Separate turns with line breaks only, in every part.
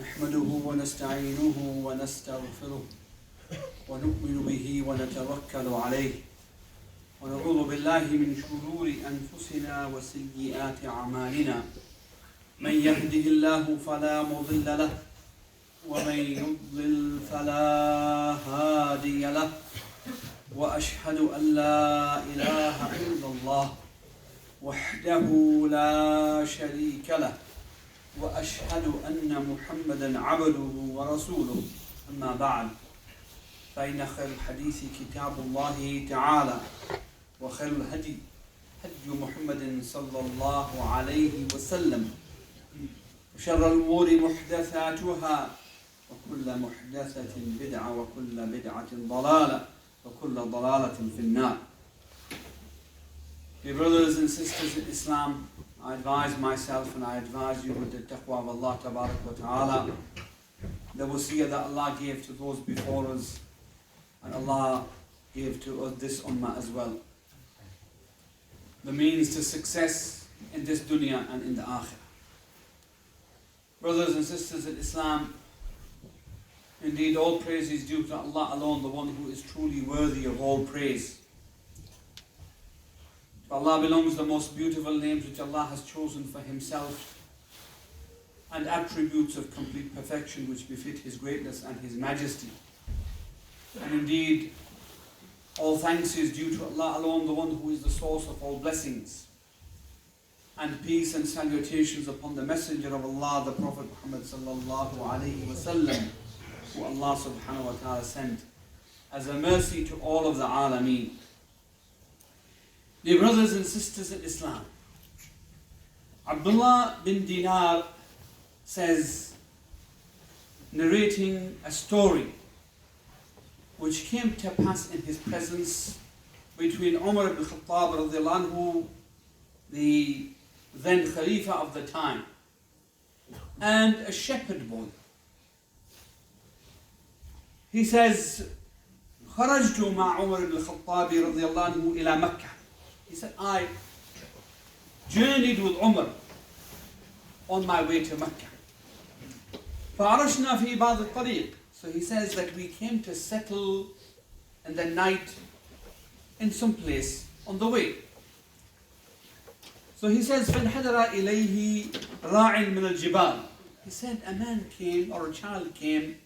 نحمده ونستعينه ونستغفره ونؤمن به ونتوكل عليه ونعوذ بالله من شرور أنفسنا وسيئات أعمالنا من يهده الله فلا مضل له ومن يضلل فلا هادي له وأشهد أن لا إله إلا الله وحده لا شريك له وأشهد أن محمدا عبده ورسوله أما بعد فإن خير الحديث كتاب الله تعالى وخير الهدي هدي محمد صلى الله عليه وسلم وشر الأمور محدثاتها وكل محدثة بدعة وكل بدعة ضلالة وكل ضلالة في النار. Dear brothers and sisters in Islam, I advise myself and I advise you with the taqwa of Allah Tabarak wa Ta'ala, the wasiyah that Allah gave to those before us and Allah gave to us this ummah as well. The means to success in this dunya and in the akhirah. Brothers and sisters in Islam, indeed all praise is due to Allah alone, the one who is truly worthy of all praise. To Allah belongs the most beautiful names which Allah has chosen for Himself and attributes of complete perfection which befit His greatness and His majesty. And indeed, all thanks is due to Allah alone, the one who is the source of all blessings. And peace and salutations upon the Messenger of Allah, the Prophet Muhammad sallallahu alayhi wa sallam, who Allah subhanahu wa ta'ala sent as a mercy to all of the alameen. Dear brothers and sisters in Islam, Abdullah bin Dinar says, narrating a story which came to pass in his presence between Umar ibn Khattab radiallahu anhu, the then Khalifa of the time, and a shepherd boy. He says, خرجت مع عمر بن الخطاب رضي الله عنه إلى مكة. He said, I journeyed with Umar on my way to Mecca. فعرشنا في بعض الطريق. So he says that we came to settle in the night in some place on the way. So he says, فانحدر إليه راع من الجبال. He said, a man came, or a child came,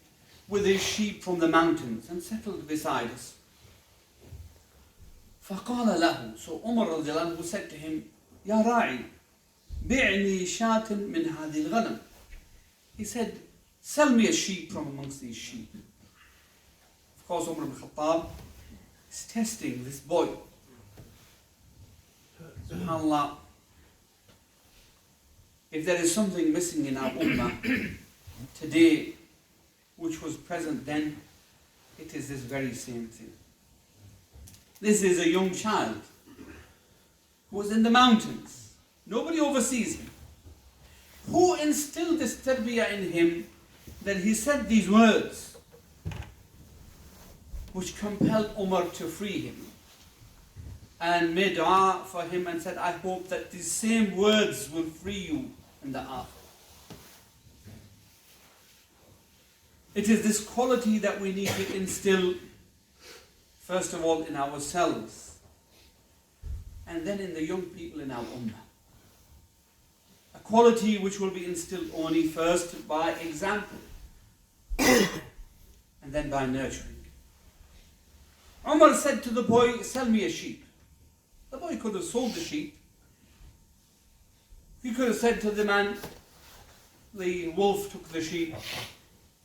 with his sheep from the mountains and settled beside us. فقال له, so Umar رضي الله عنه said to him, يا راعي بعني شاة من هذه الغنم. He said, sell me a sheep from amongst these sheep. Of course, Umar ibn Khattab is testing this boy. SubhanAllah, if there is something missing in our ummah today, which was present then, it is this very same thing. This is a young child who was in the mountains. Nobody oversees him. Who instilled this tarbiyah in him that he said these words which compelled Umar to free him and made dua for him and said, I hope that these same words will free you in the akhirah. It is this quality that we need to instill, first of all, in ourselves, and then in the young people in our ummah. A quality which will be instilled only first by example, and then by nurturing. Umar said to the boy, sell me a sheep. The boy could have sold the sheep. He could have said to the man, the wolf took the sheep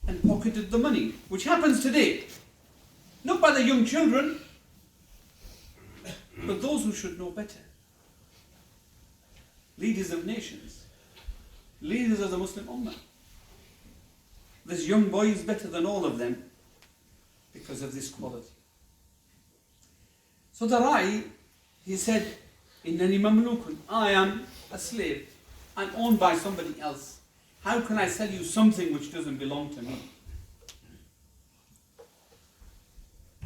and pocketed the money, which happens today. Not by the young children, but those who should know better. Leaders of nations, leaders of the Muslim Ummah. This young boy is better than all of them because of this quality. So the Ra'i, he said, Innani mamlukun, I am a slave. I'm owned by somebody else. How can I sell you something which doesn't belong to me?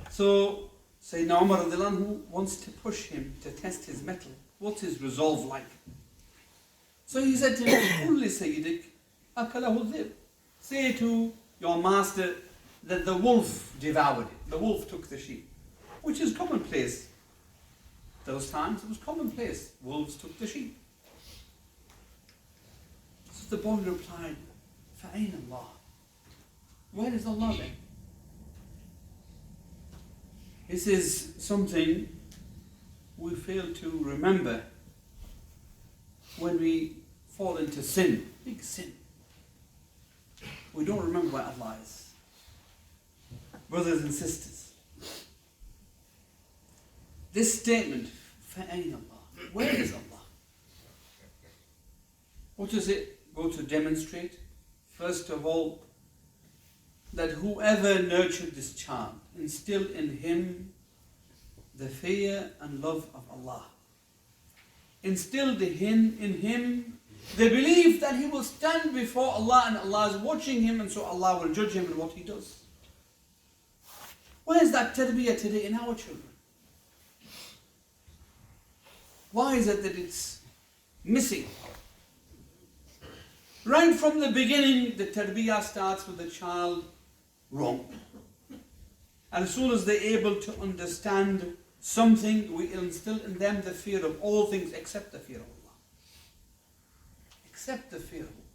So Sayyidina Umar radiallahu anhu wants to push him to test his mettle. What's his resolve like? So he said to him, قُلْ لِسَيِّدِكَ أَكَلَهُ الذِّئْبُ. Say to your master that the wolf devoured it. The wolf took the sheep, which is commonplace. Those times it was commonplace. Wolves took the sheep. So the boy replied, فَأَيْنَ اللَّهِ? Where is Allah then? This is something we fail to remember when we fall into sin, big sin. We don't remember where Allah is. Brothers and sisters, this statement, فَأَيْنَ اللَّهِ? Where is Allah? What does it go to demonstrate? First of all, that whoever nurtured this child instilled in him the fear and love of Allah. Instilled in him the belief that he will stand before Allah and Allah is watching him, and so Allah will judge him in what he does. Where is that tarbiyah today in our children? Why is it that it's missing? Right from the beginning, the tarbiyah starts with the child wrong. And as soon as they're able to understand something, we instill in them the fear of all things except the fear of Allah. Except the fear of Allah.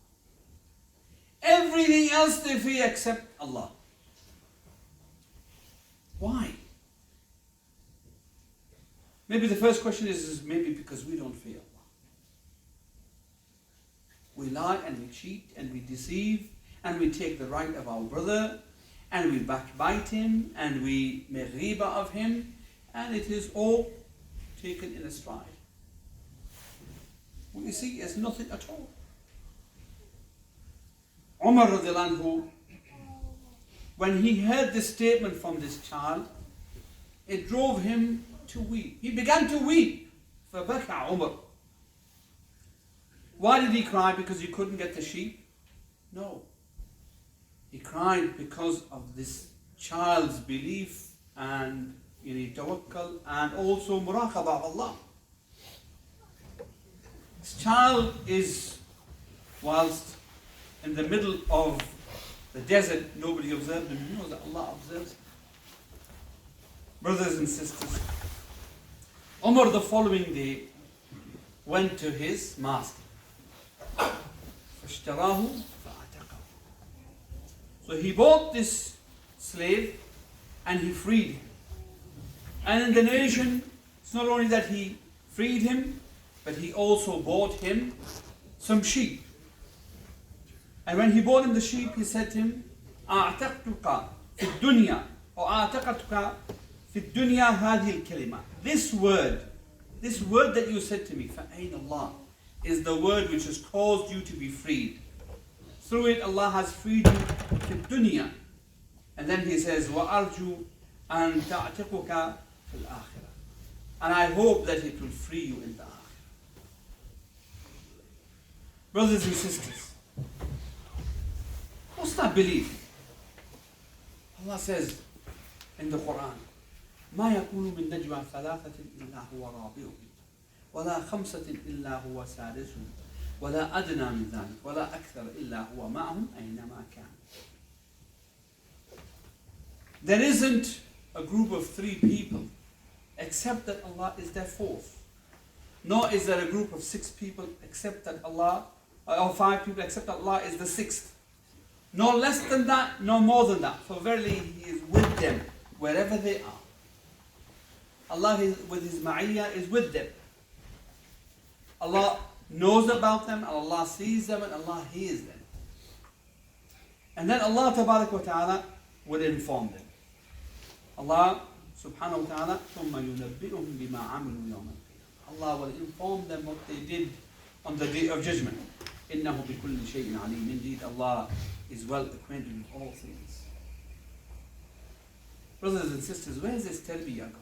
Everything else they fear except Allah. Why? Maybe the first question is maybe because we don't fear Allah. We lie and we cheat and we deceive and we take the right of our brother and we backbite him and we make riba of him, and it is all taken in a stride. What you see is nothing at all. Umar radiallahu anhu, when he heard this statement from this child, it drove him to weep. He began to weep. فَبَكَى عُمَرُ. Why did he cry? Because he couldn't get the sheep? No. He cried because of this child's belief and tawakkul and also muraqabah of Allah. This child is, whilst in the middle of the desert, nobody observed him. He knows that Allah observes him. Brothers and sisters, Umar the following day went to his master. فَاشْتَرَاهُ فَأَعْتَقَهُ. So he bought this slave and he freed him. And in the narration, it's not only that he freed him, but he also bought him some sheep. And when he bought him the sheep, he said to him, أَعْتَقْتُكَ فِي الدُّنْيَا or أَعْتَقَتُكَ فِي الدُّنْيَا هَذِهِ الْكَلِمَةِ. This word that you said to me, فَأَيْنَ اللَّهِ, is the word which has caused you to be freed. Through it, Allah has freed you في الدنيا. And then he says, وَأَرْجُو أَن تَعْتِقُكَ فِي الْآخِرَةِ. And I hope that it will free you in the akhirah. Brothers and sisters, what's that belief? Allah says in the Quran, ما يكون من نجوى ثلاثة إلا هو رابعهم ولا خمسة إلا هو سادسهم ولا أدنى من ذلك ولا أكثر إلا هو معهم أينما كان. There isn't a group of 3 people except that Allah is their fourth. Nor is there a group of 6 people except that Allah, or 5 people except that Allah is the 6th. Nor less than that, nor more than that. For verily He is with them wherever they are. Allah with His ma'iyah is with them. Allah knows about them, and Allah sees them, and Allah hears them. And then Allah tabarak wa ta'ala will inform them. Allah subhanahu wa ta'ala ثُمَّ يُنَبِّئُهُمْ بِمَا عَمِلُوا يَوْمَ الْقِيَامَةِ. Allah will inform them what they did on the day of judgment. إِنَّهُ بِكُلِّ شَيْءٍ عَلِيمٍ. Indeed, Allah is well acquainted with all things. Brothers and sisters, where is this tarbiyah gone?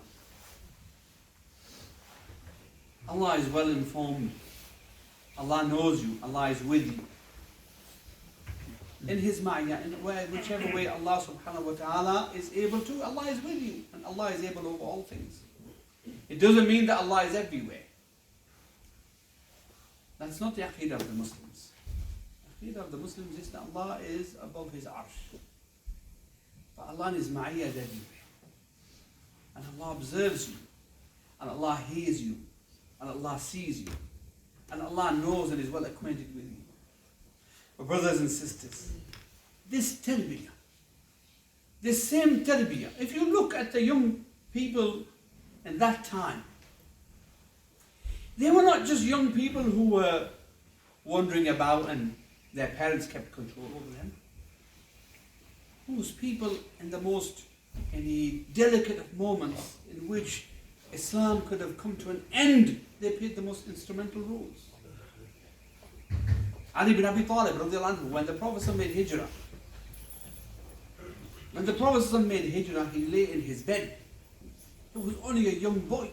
Allah is well informed. Allah knows you. Allah is with you. In His ma'iyah, in whichever way Allah subhanahu wa ta'ala is able to, Allah is with you. And Allah is able over all things. It doesn't mean that Allah is everywhere. That's not the aqeedah of the Muslims. The Aqidah of the Muslims is that Allah is above His arsh. But Allah is ma'iyad everywhere. And Allah observes you. And Allah hears you. And Allah sees you. And Allah knows and is well acquainted with you. But brothers and sisters, this tarbiyah, this same tarbiyah, if you look at the young people in that time, they were not just young people who were wandering about and their parents kept control over them. Those people in the most delicate of moments in which Islam could have come to an end, they played the most instrumental roles. Ali bin Abi Talib, when the Prophet made hijrah, he lay in his bed. He was only a young boy.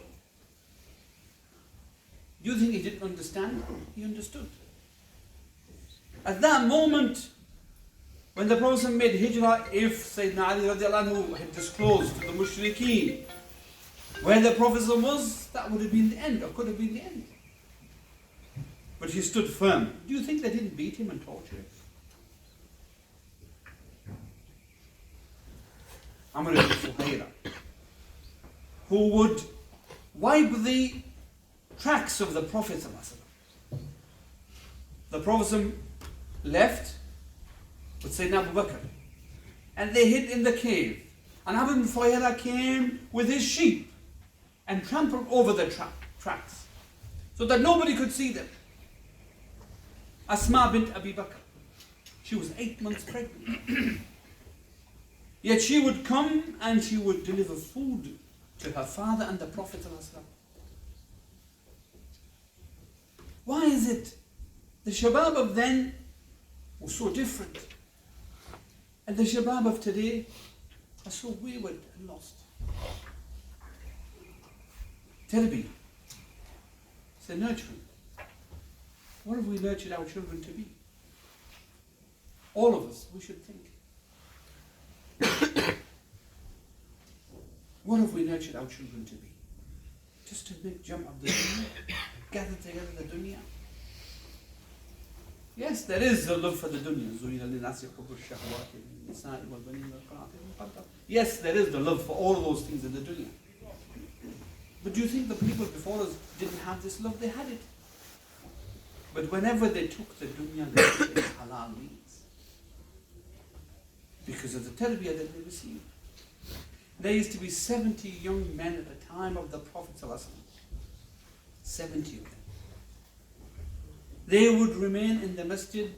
Do you think he didn't understand? He understood. At that moment, when the Prophet made hijrah, if Sayyidina Ali radiallahu anhu had disclosed to the mushrikeen where the Prophet was, that would have been the end, or could have been the end. But he stood firm. Do you think they didn't beat him and torture him? Amr ibn Fuhayra, who would wipe the tracks of the Prophet. The Prophet left with Sayyidina Abu Bakr, and they hid in the cave. And Amr ibn Fuhayra came with his sheep and trampled over the tracks so that nobody could see them. Asma bint Abi Bakr, she was 8 months pregnant. Yet she would come and she would deliver food to her father and the Prophet. Why is it the shabab of then was so different, and the shabab of today are so wayward and lost? Tarbiyah, it's a nurturing. What have we nurtured our children to be? All of us, we should think. What have we nurtured our children to be? Just to make jump of the dunya, gather together the dunya. Yes, there is a love for the dunya. Yes, there is the love for all of those things in the dunya. But do you think the people before us didn't have this love? They had it. But whenever they took the dunya, they took it in halal means. Because of the tarbiyah that they received. There used to be 70 young men at the time of the Prophet ﷺ. 70 of them. They would remain in the masjid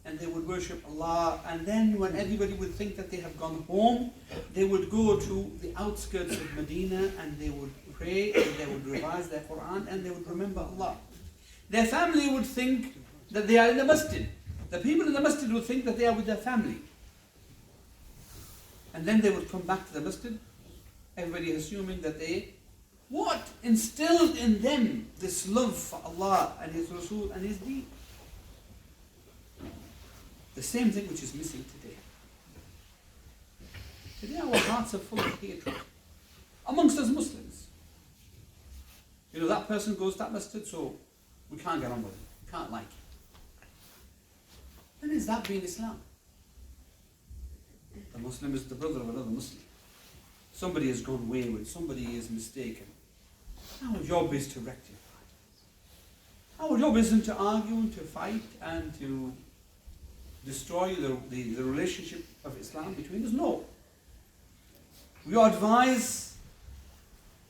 and they would worship Allah, and then when everybody would think that they have gone home, they would go to the outskirts of Medina and they would pray and they would revise their Quran and they would remember Allah. Their family would think that they are in the masjid. The people in the masjid would think that they are with their family. And then they would come back to the masjid, everybody assuming that what instilled in them this love for Allah and His Rasul and His Deen? The same thing which is missing today. Today our hearts are full of hatred amongst us Muslims. You know, that person goes to that masjid, so we can't get on with him, we can't like him. Then is that being Islam? The Muslim is the brother of another Muslim. Somebody has gone wayward, somebody is mistaken. Our job is to rectify. Our job isn't to argue and to fight and to destroy the relationship of Islam between us. No. We advise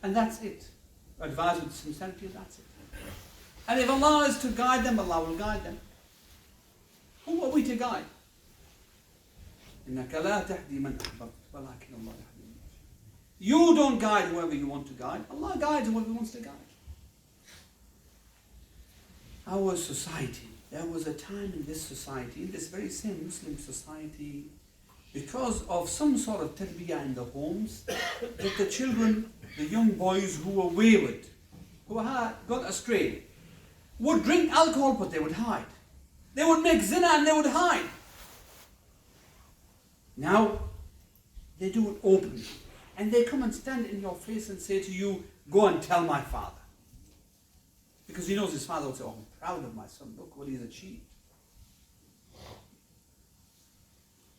and that's it. Advise with sincerity and that's it. And if Allah is to guide them, Allah will guide them. Who are we to guide? إِنَّكَ لَا تَهْدِي مَنْ أَحْبَبْتَ وَلَكِنَّ اللَّهَ يَهْدِي مَنْ يَشَاءُ. You don't guide whoever you want to guide. Allah guides whoever He wants to guide. Our society, there was a time in this society, in this very same Muslim society, because of some sort of tarbiyah in the homes, that the children, the young boys who were wayward, who had gone astray, would drink alcohol but they would hide. They would make zina and they would hide. Now, they do it openly. And they come and stand in your face and say to you, go and tell my father. Because he knows his father will say, oh, I'm proud of my son, look what he's achieved.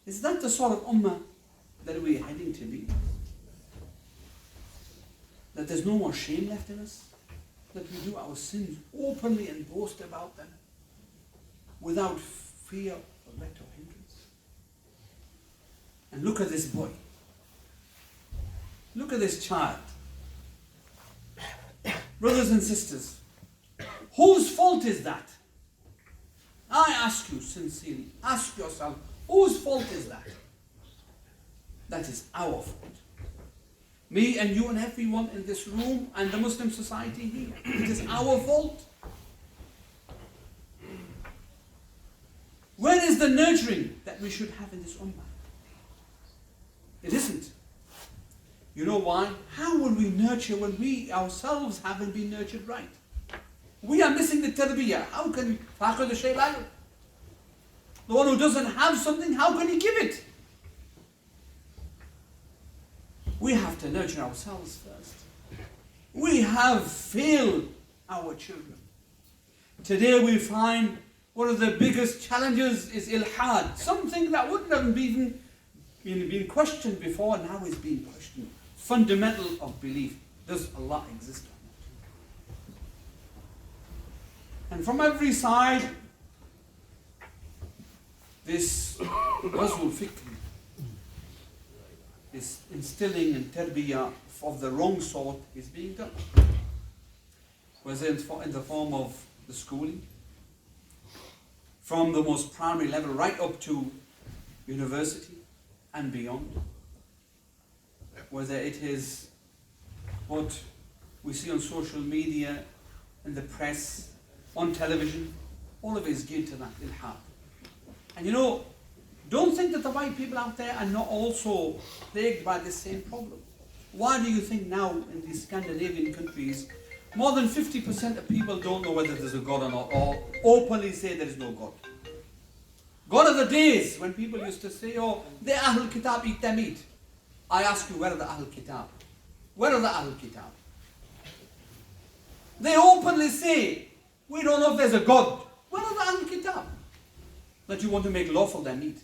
Is that the sort of ummah that we're heading to be? That there's no more shame left in us? That we do our sins openly and boast about them without fear or let or hindrance? And look at this boy. Look at this child. Brothers and sisters, whose fault is that? I ask you sincerely, ask yourself, whose fault is that? That is our fault. Me and you and everyone in this room and the Muslim society here. It is our fault. Where is the nurturing that we should have in this ummah? It isn't. You know why? How will we nurture when we ourselves haven't been nurtured right? We are missing the tarbiyah. How can we? The one who doesn't have something, how can he give it? We have to nurture ourselves first. We have failed our children. Today we find one of the biggest challenges is ilhad. Something that wouldn't have even been questioned before, now is being questioned. Fundamental of belief. Does Allah exist or not? And from every side, this Ghazwul Fikr, this instilling and tarbiyah of the wrong sort is being done. Whether in the form of the schooling, from the most primary level right up to university and beyond. Whether it is what we see on social media, in the press, on television, all of it is geared to that, ilhad. And you know, don't think that the white people out there are not also plagued by this same problem. Why do you think now in these Scandinavian countries, more than 50% of people don't know whether there's a God or not, or openly say there is no God? Gone are the days when people used to say, oh, the Ahlul Kitab eat their meat. I ask you, where are the Ahlul Kitab? Where are the Ahlul Kitab? They openly say, we don't know if there's a God. Where are the Ahlul Kitab? That you want to make lawful their meat.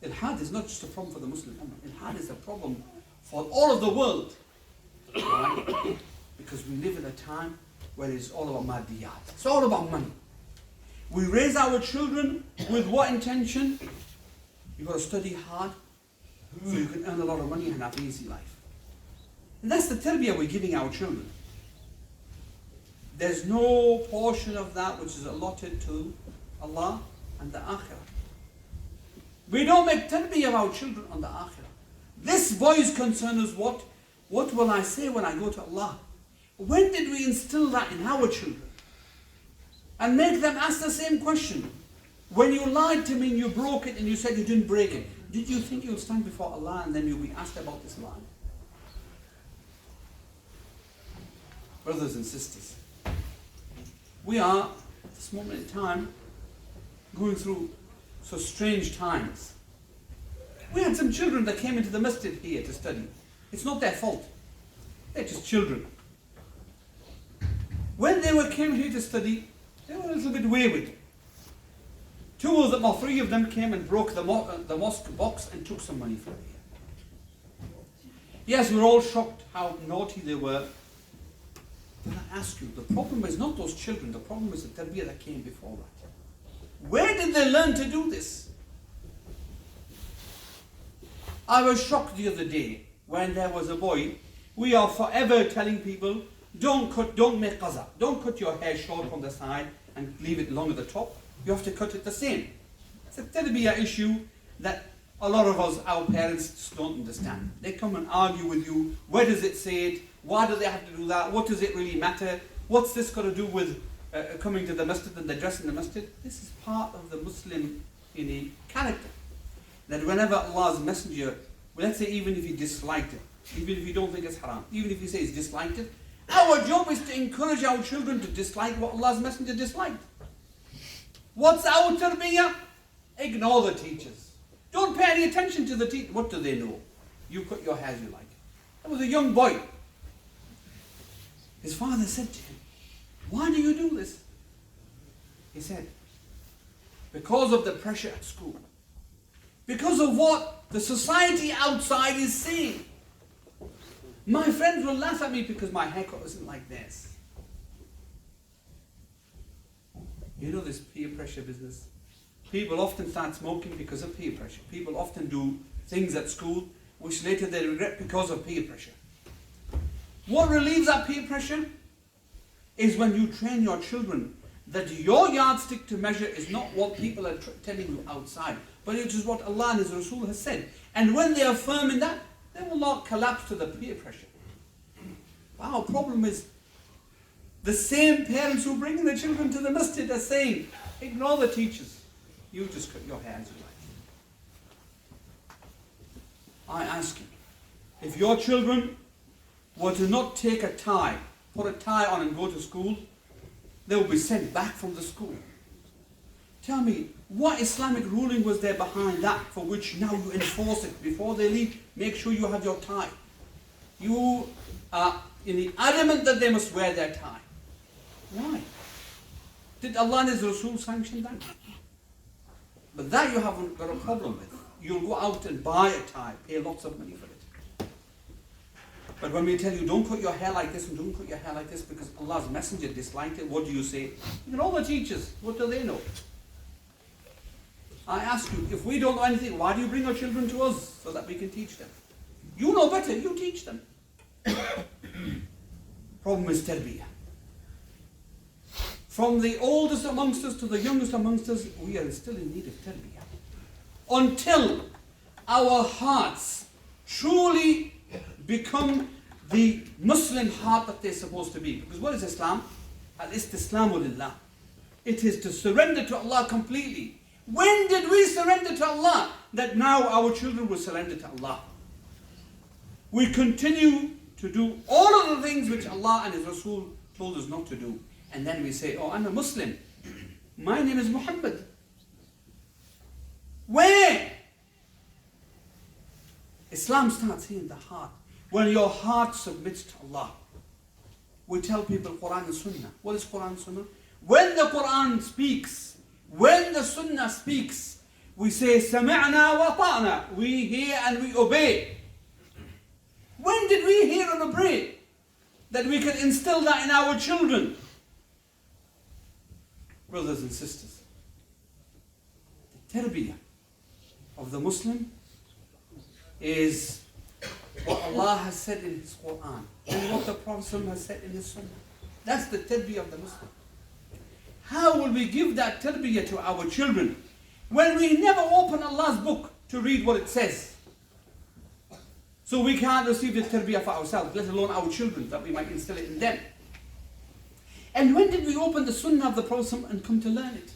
Ilhad is not just a problem for the Muslim Ummah. Ilhad is a problem for all of the world. Why? Because we live in a time where it's all about maddiyat. It's all about money. We raise our children with what intention? You've got to study hard so you can earn a lot of money and have an easy life. And that's the tarbiyah we're giving our children. There's no portion of that which is allotted to Allah and the Akhirah. We don't make tarbiyah of our children on the Akhirah. This boy's concern is what will I say when I go to Allah? When did we instill that in our children? And make them ask the same question. When you lied to me and you broke it and you said you didn't break it, did you think you'll stand before Allah and then you'll be asked about this lie? Brothers and sisters, we are, at this moment in time, going through so strange times. We had some children that came into the masjid here to study. It's not their fault. They're just children. When they came here to study, they were a little bit wayward. Two of them or three of them came and broke the mosque box and took some money from here. Yes, we're all shocked how naughty they were. But I ask you, the problem is not those children, the problem is the tarbiyah that came before that. Where did they learn to do this? I was shocked the other day when there was a boy. We are forever telling people, don't make qaza. Don't cut your hair short from the side and leave it long at the top. You have to cut it the same. It's a tarbiyah issue that a lot of us, our parents, just don't understand. They come and argue with you. Where does it say it? Why do they have to do that? What does it really matter? What's this got to do with coming to the masjid and the dress in the masjid? This is part of the Muslim character. That whenever Allah's messenger, let's say even if he disliked it, even if you don't think it's haram, even if he says he's disliked it, our job is to encourage our children to dislike what Allah's messenger disliked. What's our tarbiyah? Ignore the teachers. Don't pay any attention to the teacher. What do they know? You cut your hair as you like. That was a young boy. His father said to him, why do you do this? He said, because of the pressure at school, because of what the society outside is saying. My friends will laugh at me because my haircut isn't like this. You know this peer pressure business? People often start smoking because of peer pressure. People often do things at school which later they regret because of peer pressure. What relieves that peer pressure is when you train your children that your yardstick to measure is not what people are telling you outside, but it is what Allah and His Rasul has said. And when they are firm in that, they will not collapse to the peer pressure. But our problem is the same parents who bring their children to the masjid are saying, ignore the teachers. You just cut your hair as you like. I ask you, if your children were to not take a tie, put a tie on and go to school, they will be sent back from the school. Tell me, what Islamic ruling was there behind that for which now you enforce it? Before they leave, make sure you have your tie. You are adamant that they must wear their tie. Why? Did Allah and His Rasul sanction that? But that you haven't got a problem with. You'll go out and buy a tie, pay lots of money for it. But when we tell you, don't cut your hair like this and don't cut your hair like this because Allah's Messenger disliked it, what do you say? You know, all the teachers, what do they know? I ask you, if we don't know anything, why do you bring our children to us so that we can teach them? You know better, you teach them. Problem is Tarbiah. From the oldest amongst us to the youngest amongst us, we are still in need of Tarbiah. Until our hearts truly become the Muslim heart that they're supposed to be. Because what is Islam? Al-Istislamu lillah. It is to surrender to Allah completely. When did we surrender to Allah? That now our children will surrender to Allah. We continue to do all of the things which Allah and His Rasul told us not to do. And then we say, oh, I'm a Muslim. My name is Mohammad. Where? Islam starts here in the heart. When your heart submits to Allah. We tell people Quran and Sunnah. What is Quran and Sunnah? When the Quran speaks, when the Sunnah speaks, we say, Sami'na wa ta'na. We hear and we obey. When did we hear and obey? That we can instill that in our children. Brothers and sisters, the Tarbiah of the Muslim is what Allah has said in His Quran and what the Prophet has said in His Sunnah. That's the Tarbiah of the Muslim. How will we give that Tarbiah to our children when we never open Allah's book to read what it says? So we can't receive the Tarbiah for ourselves, let alone our children, that we might instill it in them. And when did we open the Sunnah of the Prophet and come to learn it?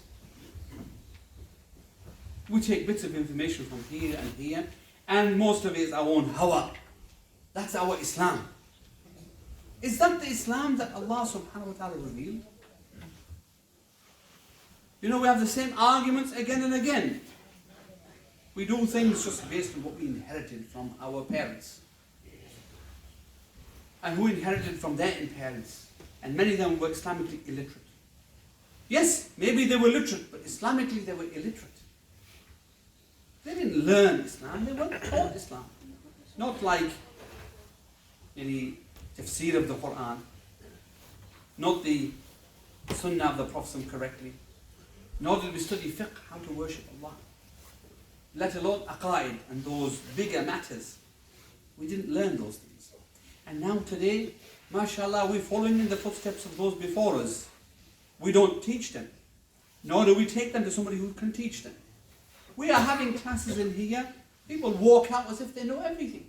We take bits of information from here and here, and most of it is our own hawa. That's our Islam. Is that the Islam that Allah subhanahu wa ta'ala revealed? You know, we have the same arguments again and again. We do things just based on what we inherited from our parents. And who inherited from their parents. And many of them were Islamically illiterate. Yes, maybe they were literate, but Islamically they were illiterate. They didn't learn Islam, they weren't taught Islam. Not like any tafsir of the Quran, not the Sunnah of the Prophet correctly, nor did we study fiqh, how to worship Allah. Let alone aqaid and those bigger matters. We didn't learn those things. And now today, mashallah, we're following in the footsteps of those before us. We don't teach them, nor do we take them to somebody who can teach them. We are having classes in here, people walk out as if they know everything.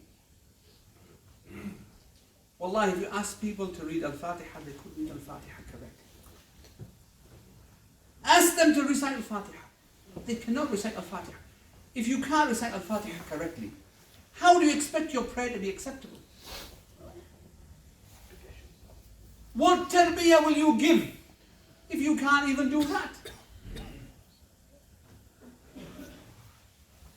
Wallahi, if you ask people to read Al-Fatiha, they couldn't read Al-Fatiha correctly. Ask them to recite Al-Fatiha. They cannot recite Al-Fatiha. If you can't recite Al-Fatiha correctly, how do you expect your prayer to be acceptable? What tarbiyah will you give if you can't even do that?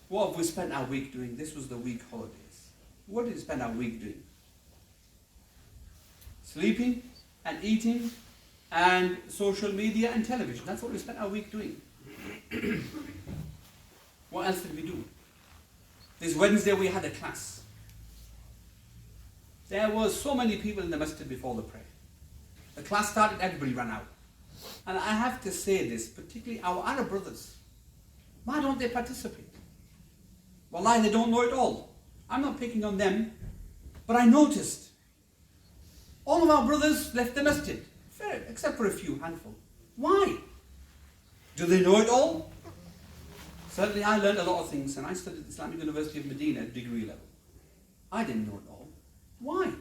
What have we spent our week doing? This was the week holidays. What did we spend our week doing? Sleeping and eating and social media and television. That's what we spent our week doing. What else did we do? This Wednesday we had a class. There was so many people in the masjid before the prayer. The class started, everybody ran out. And I have to say this, particularly our Arab brothers. Why don't they participate? Wallahi, they don't know it all. I'm not picking on them, but I noticed all of our brothers left the masjid, fair, except for a few handful. Why? Do they know it all? Certainly I learned a lot of things, and I studied at the Islamic University of Medina at degree level. I didn't know it all. Why?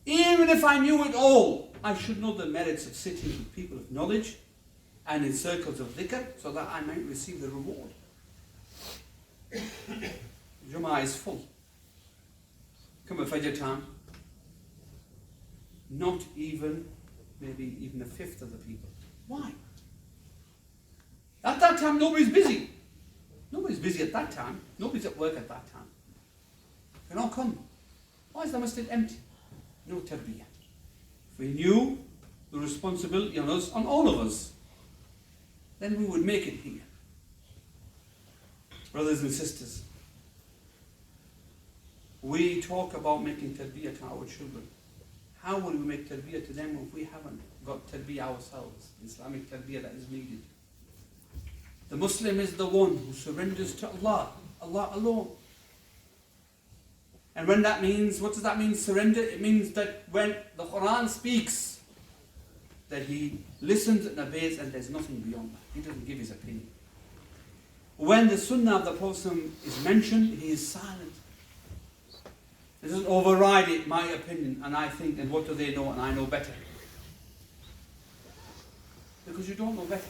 Even if I knew it all, I should know the merits of sitting with people of knowledge and in circles of dhikr so that I might receive the reward. Jummah is full. Come at Fajr time, not even, maybe even a fifth of the people. Why? At that time, nobody's busy. Nobody's busy at that time. Nobody's at work at that time. They don't come. Why is the masjid empty? No tarbiyah. If we knew the responsibility on us, on all of us, then we would make it here. Brothers and sisters, we talk about making tarbiyah to our children. How will we make tarbiyah to them if we haven't got tarbiyah ourselves, Islamic tarbiyah that is needed? The Muslim is the one who surrenders to Allah, Allah alone. And when that means, what does that mean, surrender? It means that when the Quran speaks, that he listens and obeys and there's nothing beyond that. He doesn't give his opinion. When the Sunnah of the Prophet is mentioned, he is silent. It doesn't override it, my opinion, and I think, and what do they know, and I know better. Because you don't know better.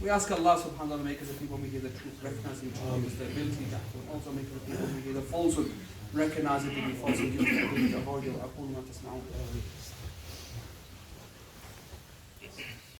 We ask Allah subhanahu wa ta'ala to make us a people when we hear the truth, recognizing truth, give us the ability to also make us a people when we hear the falsehood, recognize it to be false and give us the ability to avoid it.